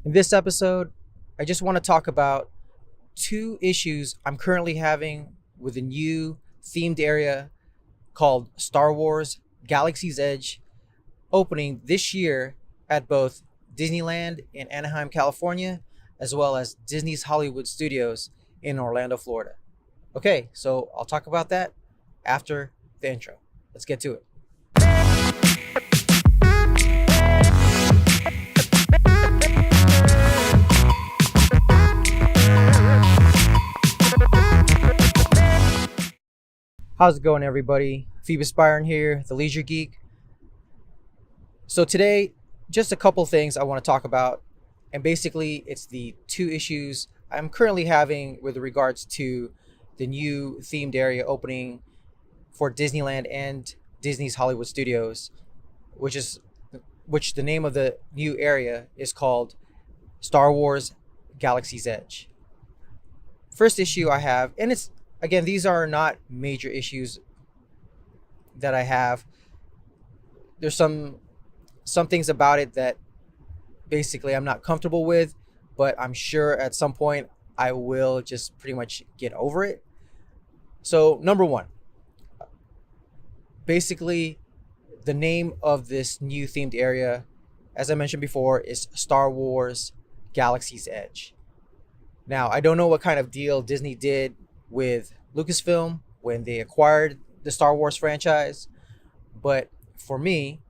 In this episode, I just want to talk about two issues I'm currently having with a new themed area called Star Wars Galaxy's Edge, opening this year at both Disneyland in Anaheim, California, as well as Disney's Hollywood Studios in Orlando, Florida. Okay, so I'll talk about that after the intro. Let's get to it. How's it going, everybody? Phoebus Byron here, the Leisure Geek. So today, just a couple things I want to talk about, and basically it's the two issues I'm currently having with regards to the new themed area opening for Disneyland and Disney's Hollywood Studios, which the name of the new area is called Star Wars Galaxy's Edge. First issue I have, and it's again, these are not major issues that I have. There's some things about it that basically I'm not comfortable with, but I'm sure at some point I will just pretty much get over it. So number one, basically the name of this new themed area, as I mentioned before, is Star Wars Galaxy's Edge. Now, I don't know what kind of deal Disney did with Lucasfilm when they acquired the Star Wars franchise, but for me,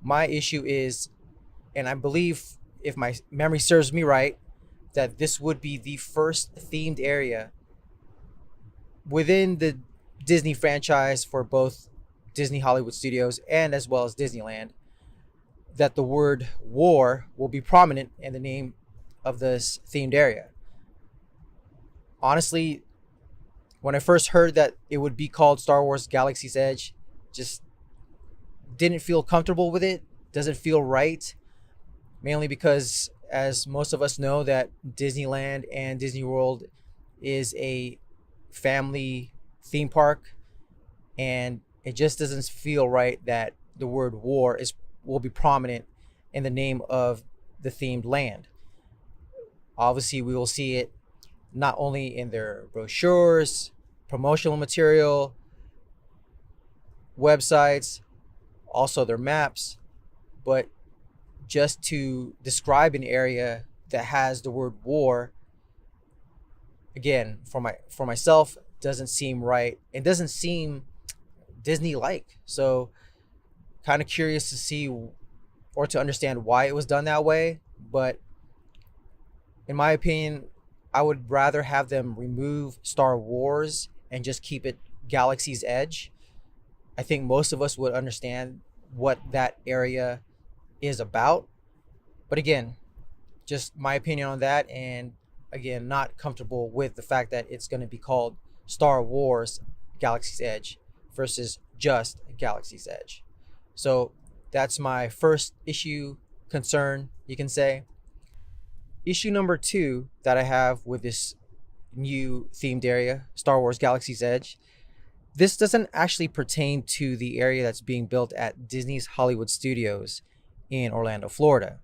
my issue is, and I believe if my memory serves me right, that this would be the first themed area within the Disney franchise for both Disney Hollywood Studios and as well as Disneyland that the word war will be prominent in the name of this themed area. Honestly, when I first heard that it would be called Star Wars Galaxy's Edge, just didn't feel comfortable with it. Doesn't feel right. Mainly because, as most of us know, that Disneyland and Disney World is a family theme park, and it just doesn't feel right that the word war will be prominent in the name of the themed land. Obviously, we will see it not only in their brochures, promotional material, websites, also their maps, but just to describe an area that has the word war, again, for myself, doesn't seem right. It doesn't seem Disney-like. So kind of curious to see or to understand why it was done that way. But in my opinion, I would rather have them remove Star Wars and just keep it Galaxy's Edge. I think most of us would understand what that area is about. But again, just my opinion on that. And again, not comfortable with the fact that it's going to be called Star Wars Galaxy's Edge versus just Galaxy's Edge. So that's my first issue concern, you can say. Issue number two that I have with this new themed area, Star Wars Galaxy's Edge, this doesn't actually pertain to the area that's being built at Disney's Hollywood Studios in Orlando, Florida.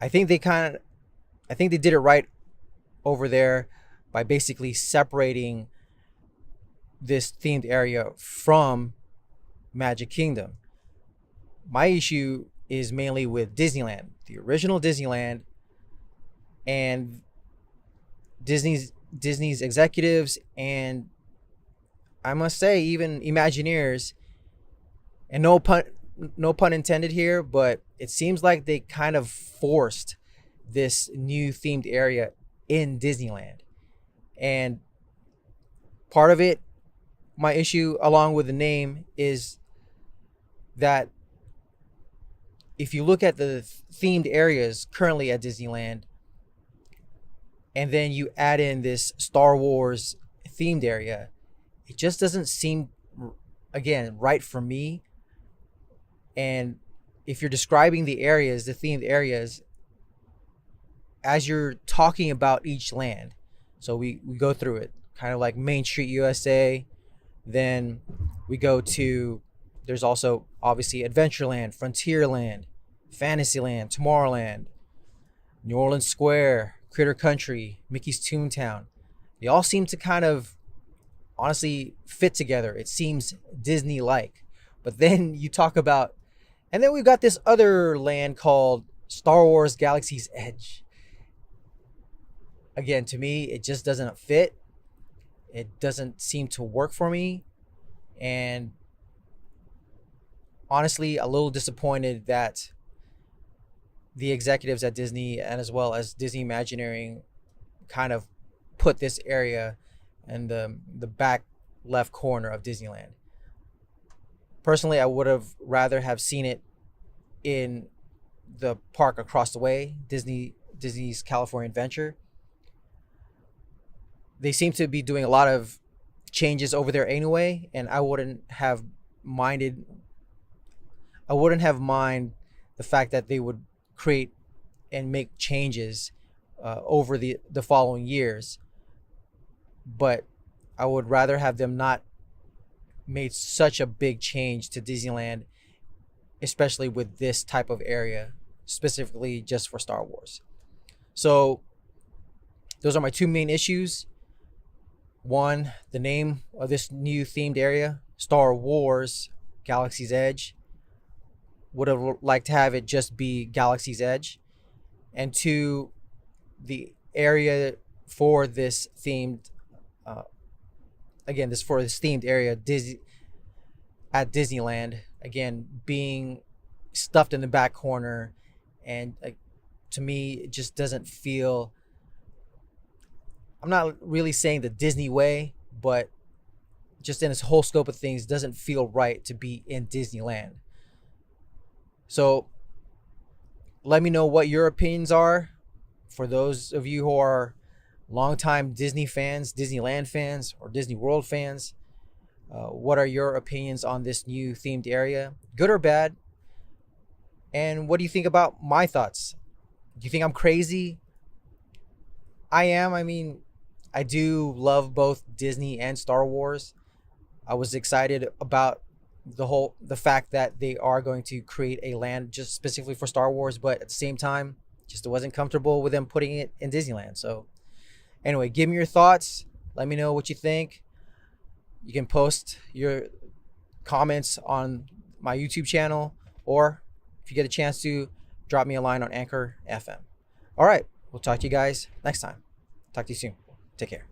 I think they did it right over there by basically separating this themed area from Magic Kingdom. My issue is mainly with Disneyland, the original Disneyland, and Disney's executives, and I must say even Imagineers, and no pun intended here, but it seems like they kind of forced this new themed area in Disneyland. And part of it, my issue along with the name, is that if you look at the themed areas currently at Disneyland, and then you add in this Star Wars themed area, it just doesn't seem, again, right for me. And if you're describing the areas, the themed areas, as you're talking about each land, so we go through it, kind of like Main Street USA, then we go to, there's also obviously Adventureland, Frontierland, Fantasyland, Tomorrowland, New Orleans Square, Critter Country, Mickey's Toontown. They all seem to kind of honestly fit together. It seems Disney like. But then you talk about, and then we've got this other land called Star Wars Galaxy's Edge. Again, to me, it just doesn't fit. It doesn't seem to work for me. And honestly, a little disappointed that the executives at Disney and as well as Disney Imagineering kind of put this area in the back left corner of Disneyland. Personally, I would have rather have seen it in the park across the way, Disney's California Adventure. They seem to be doing a lot of changes over there anyway, and I wouldn't have minded the fact that they would create and make changes over the following years. But I would rather have them not made such a big change to Disneyland, especially with this type of area, specifically just for Star Wars. So those are my two main issues. One, the name of this new themed area, Star Wars Galaxy's Edge. Would have liked to have it just be Galaxy's Edge. And two, the area for this themed area at Disneyland, again, being stuffed in the back corner, and to me it just doesn't feel, I'm not really saying the Disney way, but just in its whole scope of things doesn't feel right to be in Disneyland. So let me know what your opinions are. For those of you who are longtime Disney fans, Disneyland fans, or Disney World fans, what are your opinions on this new themed area, good or bad? And what do you think about my thoughts? Do you think I'm crazy? I am. I mean, I do love both Disney and Star Wars. I was excited about the fact that they are going to create a land just specifically for Star Wars, but at the same time, just wasn't comfortable with them putting it in Disneyland. So anyway, give me your thoughts. Let me know what you think. You can post your comments on my YouTube channel, or if you get a chance to, drop me a line on Anchor FM. All right, we'll talk to you guys next time. Talk to you soon. Take care.